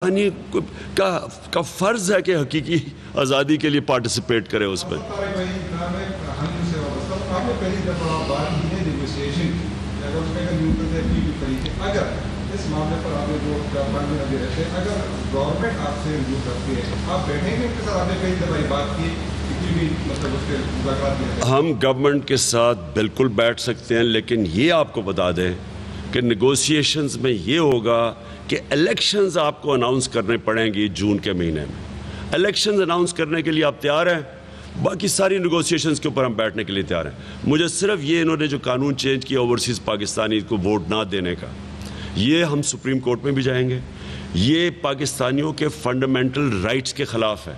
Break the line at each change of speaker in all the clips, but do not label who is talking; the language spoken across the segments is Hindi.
का फर्ज है कि हकीकी आज़ादी के लिए पार्टिसिपेट करे उसमें।
इस मामले पर आप जो गवर्नमेंट रहते हैं, अगर गवर्नमेंट आपसे रिव्यू करती है, आप बैठेंगे उनके साथ? आपने कई दफा बात की, मतलब उसके
हम गवर्नमेंट के साथ बिल्कुल बैठ सकते हैं, लेकिन ये आपको बता दें कि नेगोशिएशंस में ये होगा कि इलेक्शंस आपको अनाउंस करने पड़ेंगी जून के महीने में। इलेक्शंस अनाउंस करने के लिए आप तैयार हैं? बाकी सारी नेगोशिएशंस के ऊपर हम बैठने के लिए तैयार हैं। मुझे सिर्फ ये इन्होंने जो कानून चेंज किया ओवरसीज़ पाकिस्तानी को वोट ना देने का, ये हम सुप्रीम कोर्ट में भी जाएंगे। ये पाकिस्तानियों के फंडामेंटल राइट्स के ख़िलाफ़ है।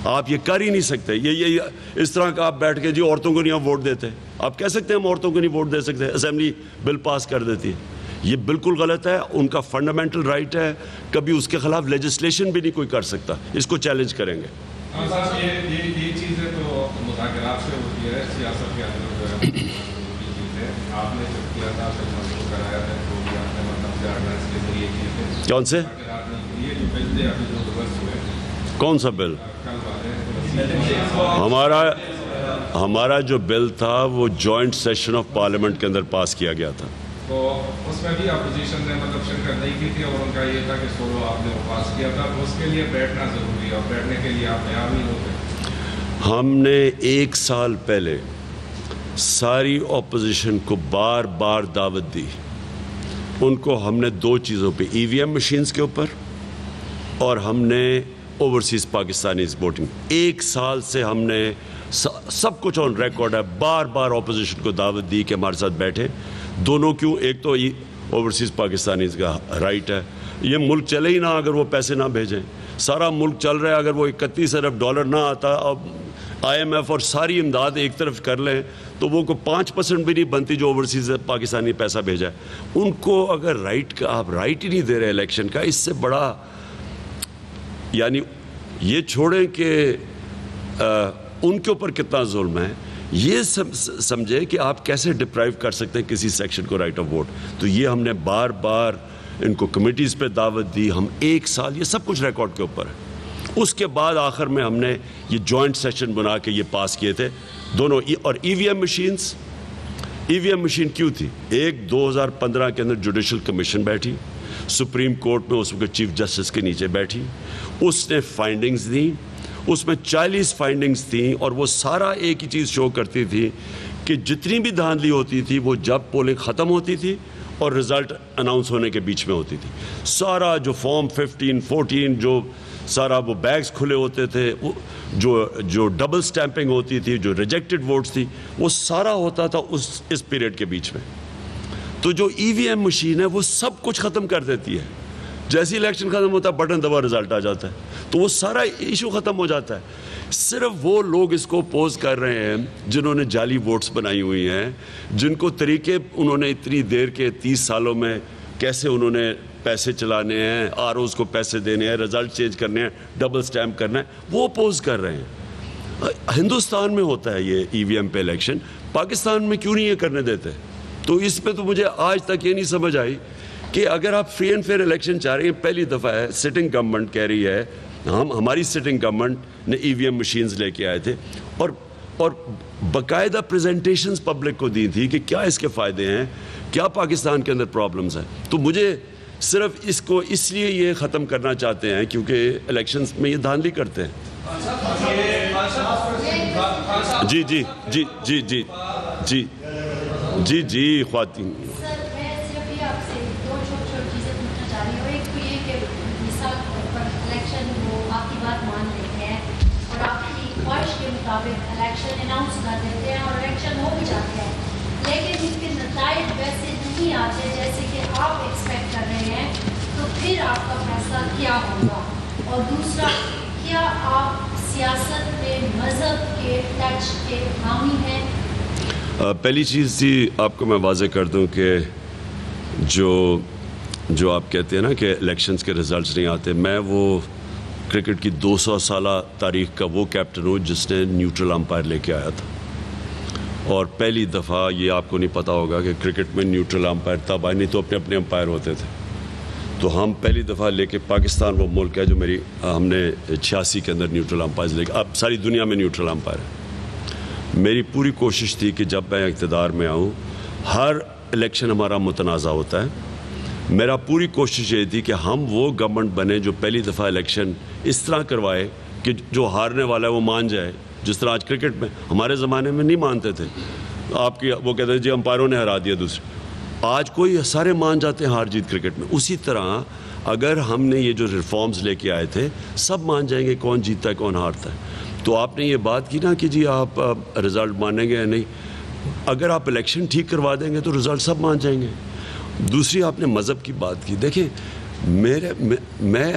आप ये कर ही नहीं सकते। ये इस तरह का आप बैठ के जी औरतों को नहीं हम वोट देते, आप कह सकते हैं हम औरतों को नहीं वोट दे सकते, असेंबली बिल पास कर देती है। ये बिल्कुल गलत है, उनका फंडामेंटल राइट है, कभी उसके खिलाफ लेजिस्लेशन भी नहीं कोई कर सकता। इसको चैलेंज करेंगे।
ये चीज़ है तो मुज़ाकरात से होती है, सियासत के अंदर आपने जब किया था कराया था तो
कौन से
ये जो बिल थे अभी जो रिवर्स हुए,
कौन सा बिल? हमारा जो बिल था वो जॉइंट सेशन ऑफ पार्लियामेंट के अंदर पास किया गया था।
तो उसमें भी अपोजिशन ने मतलब शिरकत नहीं की थी और उनका ये था कि सोलो आपने वो पास किया था, तो उसके लिए बैठना ज़रूरी है और बैठने के लिए आप तैयार नहीं होते।
हमने 1 साल पहले सारी अपोजिशन को बार बार दावत दी। उनको हमने 2 चीज़ों पे, ईवीएम मशीन्स के ऊपर और हमने ओवरसीज़ पाकिस्तानी वोटिंग। 1 साल से हमने सब कुछ ऑन रिकॉर्ड है, बार बार अपोजिशन को दावत दी कि हमारे साथ बैठे। दोनों क्यों? एक तो ओवरसीज़ पाकिस्तानी का राइट है, ये मुल्क चले ही ना अगर वो पैसे ना भेजें। सारा मुल्क चल रहा है, अगर वो 31 अरब डॉलर ना आता, अब IMF और सारी इमदाद एक तरफ कर लें तो वो को 5% भी नहीं बनती जो ओवरसीज़ पाकिस्तानी पैसा भेजा है। उनको अगर राइट का आप राइट ही नहीं दे रहे इलेक्शन का, इससे बड़ा यानी ये छोड़ें कि उनके ऊपर कितना जुल्म है, ये समझे कि आप कैसे डिप्राइव कर सकते हैं किसी सेक्शन को राइट ऑफ वोट। तो ये हमने बार बार इनको कमिटीज़ पे दावत दी। हम 1 साल, ये सब कुछ रिकॉर्ड के ऊपर है। उसके बाद आखिर में हमने ये जॉइंट सेशन बना के ये पास किए थे दोनों। और ईवीएम मशीन क्यों थी? 2015 के अंदर जुडिशल कमीशन बैठी, सुप्रीम कोर्ट में उस वक्त चीफ जस्टिस के नीचे बैठी, उसने फाइंडिंग्स दी, उसमें 40 फाइंडिंग्स थी और वो सारा एक ही चीज़ शो करती थी कि जितनी भी धांधली होती थी वो जब पोलिंग ख़त्म होती थी और रिज़ल्ट अनाउंस होने के बीच में होती थी। सारा जो फॉर्म 15, 14 जो सारा वो बैग्स खुले होते थे, वो जो डबल स्टैंपिंग होती थी, जो रिजेक्टेड वोट्स थी, वो सारा होता था इस पीरियड के बीच में। तो जो ईवीएम मशीन है वो सब कुछ ख़त्म कर देती है। जैसे इलेक्शन ख़त्म होता है बटन दबा रिजल्ट आ जाता है, तो वो सारा इशू ख़त्म हो जाता है। सिर्फ वो लोग इसको अपोज कर रहे हैं जिन्होंने जाली वोट्स बनाई हुई हैं, जिनको तरीके उन्होंने इतनी देर के 30 सालों में कैसे उन्होंने पैसे चलाने हैं, आरओज़ को पैसे देने हैं, रिज़ल्ट चेंज करने हैं, डबल स्टैम्प करना है, वो अपोज कर रहे हैं। हिंदुस्तान में होता है ये ईवीएम पे इलेक्शन, पाकिस्तान में क्यों नहीं ये करने देते? तो इस पे तो मुझे आज तक ये नहीं समझ आई कि अगर आप फ्री एंड फेयर इलेक्शन चाह रहे हैं, पहली दफ़ा है सिटिंग गवर्नमेंट कह रही है, हमारी सिटिंग गवर्नमेंट ने ईवीएम मशीन्स लेके आए थे और बाकायदा प्रेजेंटेशंस पब्लिक को दी थी कि क्या इसके फ़ायदे हैं, क्या पाकिस्तान के अंदर प्रॉब्लम्स हैं। तो मुझे सिर्फ इसको इसलिए ये ख़त्म करना चाहते हैं क्योंकि इलेक्शंस में ये धांधली करते हैं। जी जी जी जी जी जी जी जी ख्वातीन
इलेक्शन अनाउंस कर देते हैं और इलेक्शन हो भी जाते हैं, लेकिन इसके नतीजे वैसे नहीं आते जैसे कि आप एक्सपेक्ट कर रहे हैं, तो फिर आपका फैसला क्या होगा? और दूसरा, क्या आप सियासत में मज़हब के टच के हामी हैं?
पहली चीज़ थी आपको मैं वाज़े कर दूं कि जो आप कहते हैं ना कि इलेक्शंस के रिज़ल्ट्स नहीं आते, मैं वो क्रिकेट की 200 साला तारीख का वो कैप्टन हूँ जिसने न्यूट्रल अंपायर लेके आया था। और पहली दफ़ा ये आपको नहीं पता होगा कि क्रिकेट में न्यूट्रल अंपायर तब आए, नहीं तो अपने अपने अंपायर होते थे। तो हम पहली दफ़ा लेके पाकिस्तान वो मुल्क है जो हमने 86 के अंदर न्यूट्रल अंपायर लेके, अब सारी दुनिया में न्यूट्रल अंपायर है। मेरी पूरी कोशिश थी कि जब मैं इक़्तिदार में आऊँ, हर इलेक्शन हमारा मुतनाज़ा होता है। मेरा पूरी कोशिश ये थी कि हम वो गवर्नमेंट बने जो पहली दफ़ा इलेक्शन इस तरह करवाए कि जो हारने वाला है वो मान जाए। जिस तरह आज क्रिकेट में, हमारे ज़माने में नहीं मानते थे, आपकी वो कहते थे जी अंपायरों ने हरा दिया दूसरे, आज कोई सारे मान जाते हैं हार जीत क्रिकेट में। उसी तरह अगर हमने ये जो रिफॉर्म्स लेके आए थे, सब मान जाएंगे कौन जीतता है कौन हारता है। तो आपने ये बात की ना कि जी आप रिज़ल्ट मानेंगे या नहीं, अगर आप इलेक्शन ठीक करवा देंगे तो रिज़ल्ट सब मान जाएंगे। दूसरी आपने मज़हब की बात की, देखें मैं